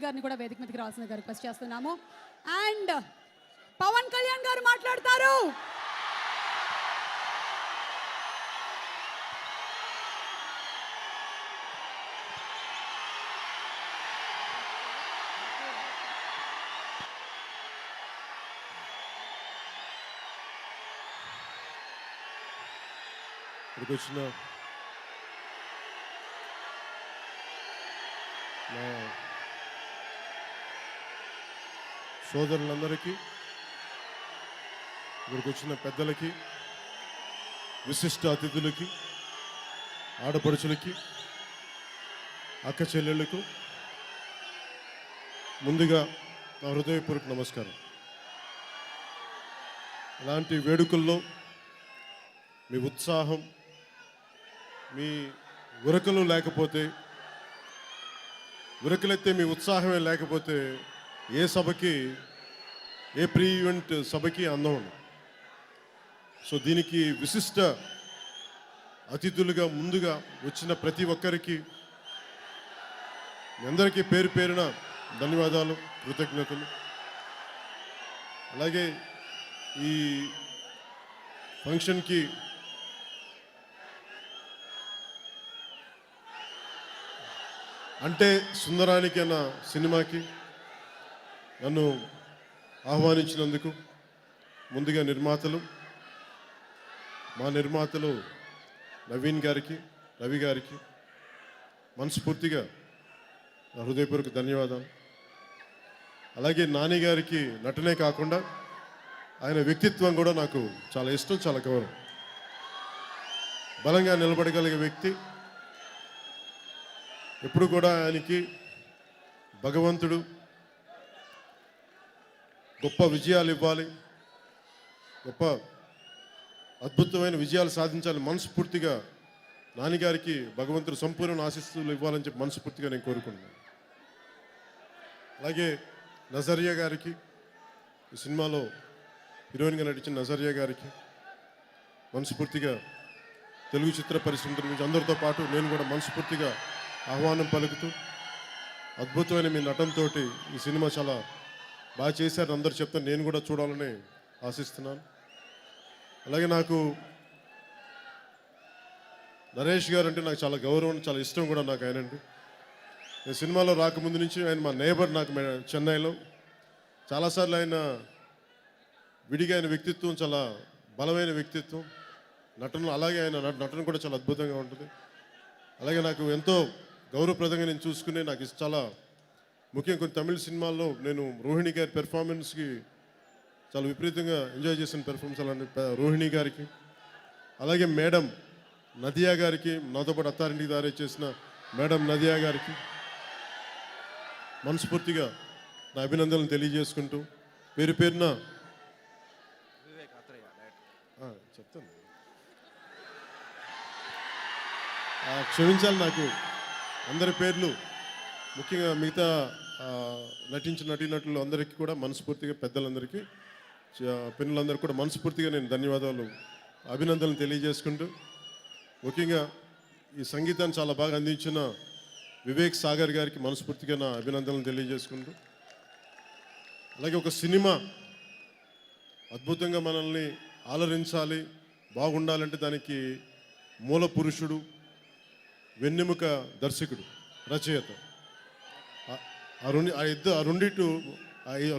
గారిని కూడా వేదిక మీదకి రావాల్సిందిగా రిక్వెస్ట్ చేస్తున్నాము. అండ్ పవన్ కళ్యాణ్ గారు మాట్లాడతారు. ఇక్కడికి వచ్చిన నా సోదరులందరికీ, ఇక్కడికి వచ్చిన పెద్దలకి, విశిష్ట అతిథులకి, ఆడపడుచులకి, అక్క చెల్లెళ్ళకు ముందుగా నా హృదయపూర్వక నమస్కారం. ఇలాంటి వేడుకల్లో మీ ఉత్సాహం, మీ ఉరకలు లేకపోతే, ఉరకలెత్తే మీ ఉత్సాహమే లేకపోతే ఏ సభకి, ఏ ప్రీ ఈవెంట్ సభకి అందం ఉండదు. సో దీనికి విశిష్ట అతిథులుగా ముందుగా వచ్చిన ప్రతి ఒక్కరికి మీ అందరికీ పేరు పేరున ధన్యవాదాలు, కృతజ్ఞతలు. అలాగే ఈ ఫంక్షన్కి అంటే సుందరానికి అన్న సినిమాకి నన్ను ఆహ్వానించినందుకు ముందుగా మా నిర్మాతలు నవీన్ గారికి, రవి గారికి మనస్ఫూర్తిగా నా హృదయపూర్వక ధన్యవాదాలు. అలాగే నాని గారికి నటనే కాకుండా ఆయన వ్యక్తిత్వం కూడా నాకు చాలా ఇష్టం, చాలా గౌరవం. బలంగా నిలబడగలిగే వ్యక్తి. ఎప్పుడు కూడా ఆయనకి భగవంతుడు గొప్ప విజయాలు ఇవ్వాలి, గొప్ప అద్భుతమైన విజయాలు సాధించాలని మనస్ఫూర్తిగా నాన్నగారికి భగవంతుడు సంపూర్ణ ఆశీస్సులు ఇవ్వాలని చెప్పి మనస్ఫూర్తిగా నేను కోరుకుంటున్నాను. అలాగే నజరియా గారికి, ఈ సినిమాలో హీరోయిన్గా నటించిన నజరియా గారికి మనస్ఫూర్తిగా తెలుగు చిత్ర పరిశ్రమ నుంచి అందరితో పాటు నేను కూడా మనస్ఫూర్తిగా ఆహ్వానం పలుకుతూ, అద్భుతమైన మీ నటనతో ఈ సినిమా చాలా బాగా చేశారని అందరూ చెప్తాను, నేను కూడా చూడాలని ఆశిస్తున్నాను. అలాగే నాకు నరేష్ గారు అంటే నాకు చాలా గౌరవం, చాలా ఇష్టం కూడా నాకు ఆయనండి. నేను సినిమాలో రాకముందు నుంచి ఆయన మా నేబర్, నాకు చెన్నైలో చాలాసార్లు ఆయన విడిగా ఆయన వ్యక్తిత్వం చాలా బలమైన వ్యక్తిత్వం, నటన, అలాగే ఆయన నటన కూడా చాలా అద్భుతంగా ఉంటుంది. అలాగే నాకు ఎంతో గౌరవప్రదంగా నేను చూసుకునే, నాకు చాలా ముఖ్యంగా కొన్ని తమిళ సినిమాల్లో నేను రోహిణి గారి పెర్ఫార్మెన్స్కి చాలా విపరీతంగా ఎంజాయ్ చేసిన పెర్ఫార్మెన్స్ అలాంటి రోహిణి గారికి, అలాగే మేడం నదియా గారికి, నాతో పాటు అత్తారింటికి దారి చేసిన మేడం నదియా గారికి మనస్ఫూర్తిగా నా అభినందనలు తెలియజేసుకుంటూ పేరు పేరున చెప్తాను. క్షమించాలి, నాకు అందరి పేర్లు, ముఖ్యంగా మిగతా నటించిన నటీనటులు అందరికీ కూడా మనస్ఫూర్తిగా, పెద్దలందరికీ, పిల్లలందరికీ కూడా మనస్ఫూర్తిగా నేను ధన్యవాదాలు, అభినందనలు తెలియజేసుకుంటూ, ముఖ్యంగా ఈ సంగీతాన్ని చాలా బాగా అందించిన వివేక్ సాగర్ గారికి మనస్ఫూర్తిగా నా అభినందనలు తెలియజేసుకుంటూ, అలాగే ఒక సినిమా అద్భుతంగా మనల్ని ఆలరించాలి, బాగుండాలంటే దానికి మూల పురుషుడు, వెన్నెముక దర్శకుడు, రచయిత, ఆ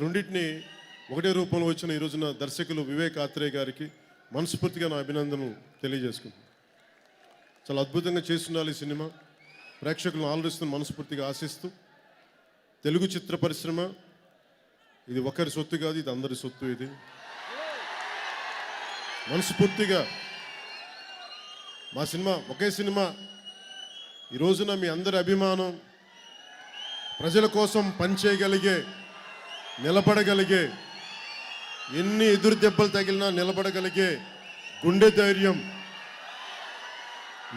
రెండింటిని ఒకటే రూపంలో వచ్చిన ఈ రోజున దర్శకులు వివేక్ ఆత్రేయ గారికి మనస్ఫూర్తిగా నా అభినందనలు తెలియజేసుకుంటున్నాను. చాలా అద్భుతంగా చేస్తున్నారు ఈ సినిమా, ప్రేక్షకులను ఆలోచిస్తున్న మనస్ఫూర్తిగా ఆశిస్తూ, తెలుగు చిత్ర పరిశ్రమ ఇది ఒకరి సొత్తు కాదు, ఇది అందరి సొత్తు. ఇది మనస్ఫూర్తిగా మా సినిమా, ఒకే సినిమా, ఈ రోజున మీ అందరి అభిమానం, ప్రజల కోసం పనిచేయగలిగే, నిలబడగలిగే, ఎన్ని ఎదురు దెబ్బలు తగిలినా నిలబడగలిగే గుండె ధైర్యం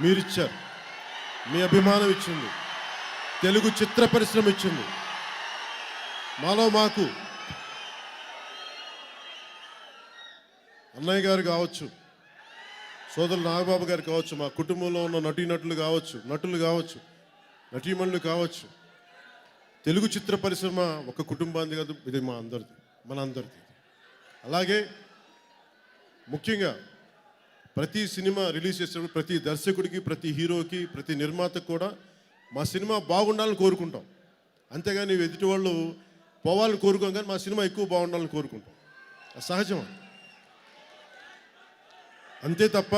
మీరిచ్చారు. మీ అభిమానం ఇచ్చింది, తెలుగు చిత్ర పరిశ్రమ ఇచ్చింది. మాకు అన్నయ్య గారు కావచ్చు, సోదరులు నాగబాబు గారు కావచ్చు, మా కుటుంబంలో ఉన్న నటీనటులు కావచ్చు, నటులు కావచ్చు, నటీమణులు కావచ్చు, తెలుగు చిత్ర పరిశ్రమ ఒక కుటుంబాన్ని కాదు, ఇది మా అందరిది, మన అందరిది. అలాగే ముఖ్యంగా ప్రతి సినిమా రిలీజ్ చేసేటప్పుడు ప్రతి దర్శకుడికి, ప్రతి హీరోకి, ప్రతి నిర్మాతకు కూడా మా సినిమా బాగుండాలని కోరుకుంటాం. అంతేగాని ఎదుటి వాళ్ళు పోవాలని కోరుకోం, కానీ మా సినిమా ఎక్కువ బాగుండాలని కోరుకుంటాం. అది సహజం. అంతే తప్ప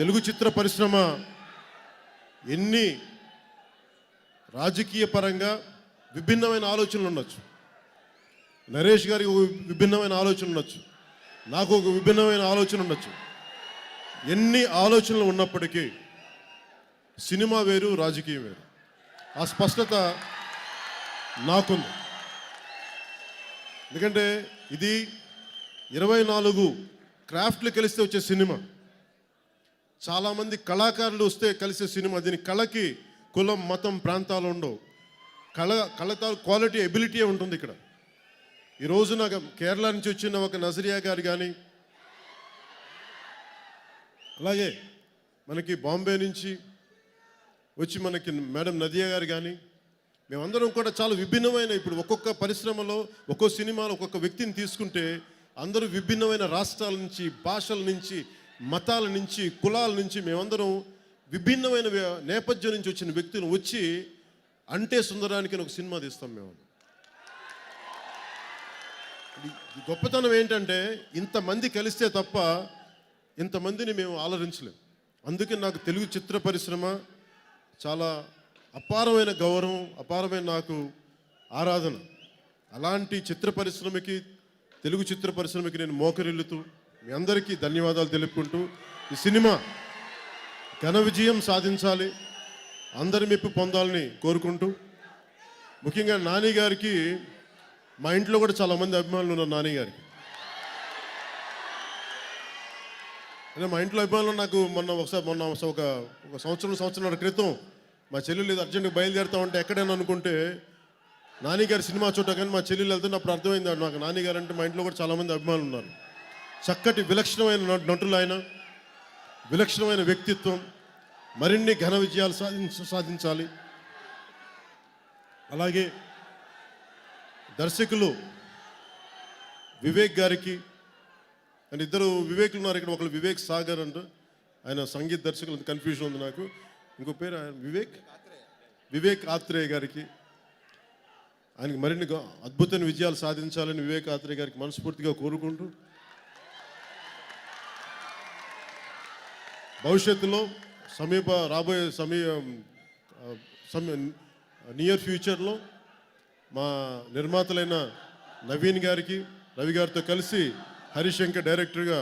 తెలుగు చిత్ర పరిశ్రమ ఎన్ని రాజకీయ పరంగా విభిన్నమైన ఆలోచనలు ఉండొచ్చు, నరేష్ గారికి ఒక విభిన్నమైన ఆలోచన ఉండొచ్చు, నాకు ఒక విభిన్నమైన ఆలోచన ఉండొచ్చు. ఎన్ని ఆలోచనలు ఉన్నప్పటికీ సినిమా వేరు, రాజకీయం వేరు. ఆ స్పష్టత నాకుంది. ఎందుకంటే ఇది 24 క్రాఫ్ట్లు కలిస్తే వచ్చే సినిమా, చాలామంది కళాకారులు వస్తే కలిసే సినిమా. దీని కళకి కులం, మతం, ప్రాంతాలు ఉండవు. కళతో క్వాలిటీ, ఎబిలిటీ ఉంటుంది ఇక్కడ. ఈరోజు నాకు కేరళ నుంచి వచ్చిన ఒక నజరియా గారు కానీ, అలాగే మనకి బాంబే నుంచి వచ్చి మనకి మేడం నదియా గారు కానీ, మేమందరం కూడా చాలా విభిన్నమైన, ఇప్పుడు ఒక్కొక్క పరిశ్రమలో ఒక్కో సినిమాలో ఒక్కొక్క వ్యక్తిని తీసుకుంటే అందరూ విభిన్నమైన రాష్ట్రాల నుంచి, భాషల నుంచి, మతాల నుంచి, కులాల నుంచి మేమందరం విభిన్నమైన నేపథ్యం నుంచి వచ్చిన వ్యక్తులు వచ్చి అంటే సుందరానికి ఒక సినిమా తీస్తాం మేము. గొప్పతనం ఏంటంటే ఇంతమంది కలిస్తే తప్ప ఇంతమందిని మేము ఆలరించలేం. అందుకే నాకు తెలుగు చిత్ర పరిశ్రమ చాలా అపారమైన గౌరవం, అపారమైన నాకు ఆరాధన. అలాంటి చిత్ర పరిశ్రమకి, తెలుగు చిత్ర పరిశ్రమకి నేను మోకరిల్లుతూ మీ అందరికీ ధన్యవాదాలు తెలుపుకుంటూ, ఈ సినిమా ఘన విజయం సాధించాలి, అందరి మెప్పు పొందాలని కోరుకుంటూ, ముఖ్యంగా నాని గారికి, మా ఇంట్లో కూడా చాలామంది అభిమానులు ఉన్నారు నాని గారికి. అంటే మా ఇంట్లో అభిమానులు నాకు మొన్న ఒక సంవత్సరం క్రితం మా చెల్లెలు అర్జెంట్గా బయలుదేరుతా ఉంటే ఎక్కడైనా అనుకుంటే నాని గారి సినిమా చూడటం, కానీ మా చెల్లెలు వెళ్తే అప్పుడు అర్థమైంది నాకు నాని గారు అంటే మా ఇంట్లో కూడా చాలామంది అభిమానులు ఉన్నారు. చక్కటి విలక్షణమైన నటులు ఆయన, విలక్షణమైన వ్యక్తిత్వం, మరిన్ని ఘన విజయాలు సాధించాలి. అలాగే దర్శకులు వివేక్ గారికి, అండ్ ఇద్దరు వివేకులు ఉన్నారు ఇక్కడ, ఒకరు వివేక్ సాగర్ అంట, ఆయన సంగీత దర్శకులు, కన్ఫ్యూజన్ ఉంది నాకు, ఇంకో పేరు వివేక్ ఆత్రేయ గారికి, ఆయనకి మరిన్ని అద్భుతమైన విజయాలు సాధించాలని వివేక్ ఆత్రేయ గారికి మనస్ఫూర్తిగా కోరుకుంటూ, భవిష్యత్తులో రాబోయే నియర్ ఫ్యూచర్లో మా నిర్మాతలైన నవీన్ గారికి, రవి గారితో కలిసి హరిశంకర్ డైరెక్టర్గా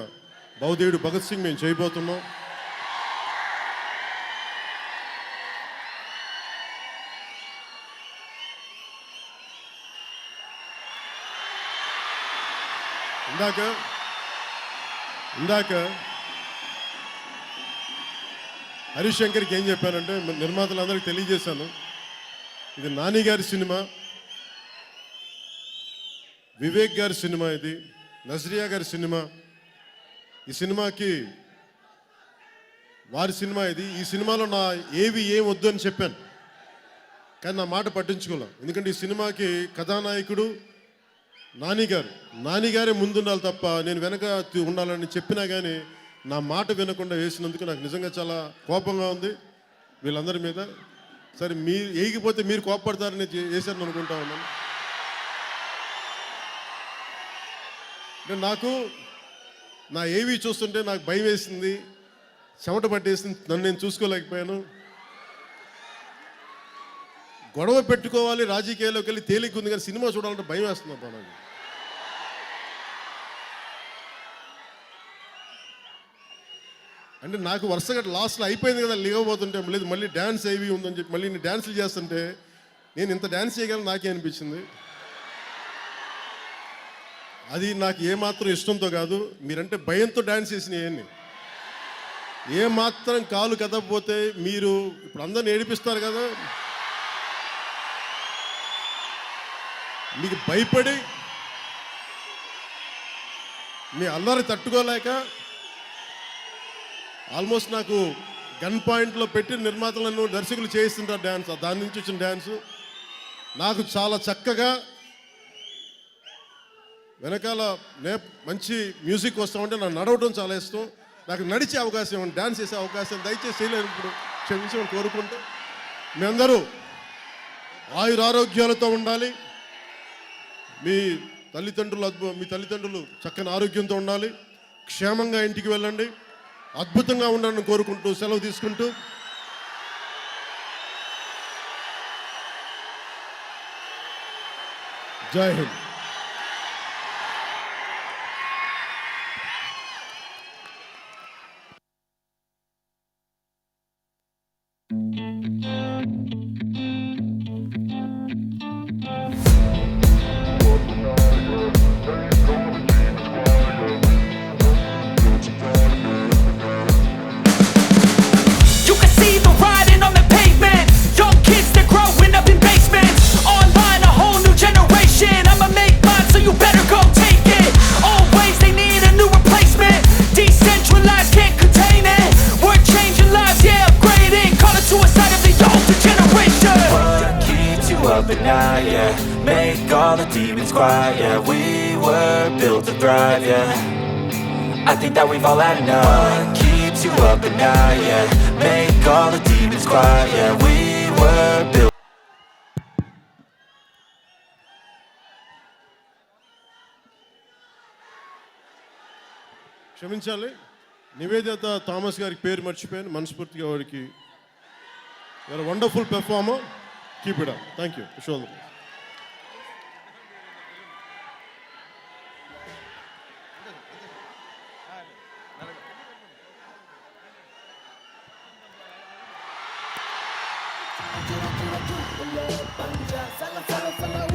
బౌదేవుడు భగత్ సింగ్ మేము చేయబోతున్నాం. ఇందాక హరిశంకర్కి ఏం చెప్పానంటే, నిర్మాతలందరికీ తెలియజేశాను, ఇది నాని గారి సినిమా, వివేక్ గారి సినిమా, ఇది నజరియా గారి సినిమా. ఈ సినిమాకి వారి సినిమా ఇది. ఈ సినిమాలో నా ఏం వద్దు అని చెప్పాను, కానీ నా మాట పట్టించుకోలే. ఎందుకంటే ఈ సినిమాకి కథానాయకుడు నాని గారే ముందుండాలి తప్ప నేను వెనక ఉండాలని చెప్పినా కానీ నా మాట వినకుండా వేసినందుకు నాకు నిజంగా చాలా కోపంగా ఉంది వీళ్ళందరి మీద. సరే, మీరు ఏగిపోతే మీరు కోపడతారని వేశారని అనుకుంటా ఉన్నాను. నాకు నా ఏవి చూస్తుంటే నాకు భయం వేసింది, చెమట పట్టేసింది, నన్ను నేను చూసుకోలేకపోయాను. గొడవ పెట్టుకోవాలి, రాజకీయాల్లోకి వెళ్ళి తేలిక ఉంది, కానీ సినిమా చూడాలంటే భయం వేస్తుంది అబ్బా నాకు. అంటే నాకు వరుసగా లాస్ట్లో అయిపోయింది కదా, లేకపోతుంటే లేదు మళ్ళీ డ్యాన్స్ ఏవి ఉందని చెప్పి మళ్ళీ నేను డ్యాన్సులు చేస్తుంటే నేను ఇంత డ్యాన్స్ చేయగలను నాకే అనిపించింది. అది నాకు ఏమాత్రం ఇష్టంతో కాదు, మీరంటే భయంతో డ్యాన్స్ చేసినవన్నీ. ఏమాత్రం కాలు కదకపోతే మీరు ఇప్పుడు అందరిని ఏడిపిస్తారు కదా, మీకు భయపడి మీ అల్లరి తట్టుకోలేక ఆల్మోస్ట్ నాకు గన్ పాయింట్లో పెట్టి నిర్మాతలను, దర్శకులు చేయిస్తుంటారు డ్యాన్స్, దాని నుంచి వచ్చిన డ్యాన్సు. నాకు చాలా చక్కగా వెనకాల మంచి మ్యూజిక్ వస్తూ ఉంటే నాకు నడవడం చాలా ఇష్టం. నాకు నడిచే అవకాశం, డ్యాన్స్ చేసే అవకాశం దయచేసి చేయలేను. ఇప్పుడు క్షమించమని కోరుకుంటూ మీ అందరూ ఆయురారోగ్యాలతో ఉండాలి. మీ తల్లిదండ్రులు చక్కని ఆరోగ్యంతో ఉండాలి. క్షేమంగా ఇంటికి వెళ్ళండి. అద్భుతంగా ఉండాలని కోరుకుంటూ సెలవు తీసుకుంటూ జై Hind. At night, yeah. Make all the demons quiet, yeah. We were built to thrive, yeah. I think that we've all had enough. What keeps you up at night, yeah. Make all the demons quiet, yeah. We were built. క్షమించాలి. Nivedita Thomas గారికి పేరు మర్చిపోయాను. మనస్ఫూర్తిగా వారికి wonderful performer. Keep it up. Thank you. Show them.